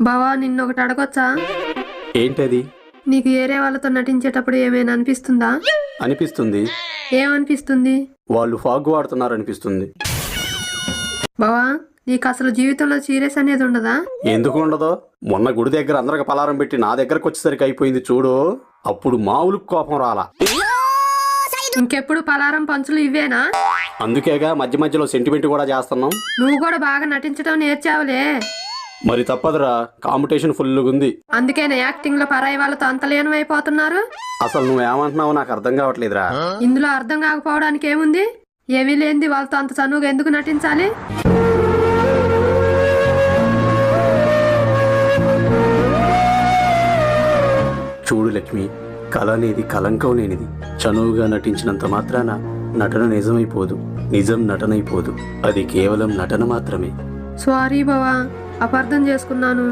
బావా నిన్నొకటి అడగొచ్చా? ఏంటది? నీకు ఏరే వాళ్ళతో నటించేటప్పుడు ఏమైనా అనిపిస్తుందా? అనిపిస్తుంది. ఏమనిపిస్తుంది? వాళ్ళు ఫాగ్ వాడుతున్నారనిపిస్తుంది. బావా నీకు అసలు జీవితంలో సీరియస్ అనేది ఉండదా? ఎందుకు ఉండదో? మొన్న గుడి దగ్గర అందరికి పలారం పెట్టి నా దగ్గరకు వచ్చేసరికి అయిపోయింది చూడు. అప్పుడు మామూలు కోపం రాలా. ఇంకెప్పుడు పలారం పంచులు ఇవేనా? అందుకేగా మధ్య మధ్యలో సెంటిమెంట్ కూడా చేస్తున్నాం. నువ్వు కూడా బాగా నటించడం నేర్చావులే. మరి తప్పదురా, కాంపిటీషన్ ఫుల్గా ఉంది. అందుకేనా యాక్టింగ్ లో పరాయి వాళ్ళతో అంత లీనమైపోతున్నారు? అసలు నువ్వేమంటున్నావో నాకు అర్థం కావట్లేదురా. ఇందులో అర్థం కాకపోవడానికి ఏముంది? ఏమీ లేనిది వాళ్ళతో అంత చనువుగా ఎందుకు నటించాలి? చూడు లక్ష్మి, కళ అనేది కలంకం లేనిది. చనువుగా నటించినంత మాత్రాన నటన నిజమైపోదు, నిజం నటనైపోదు. అది కేవలం నటన మాత్రమే. సారీ బావా, అపార్థం చేసుకున్నాను.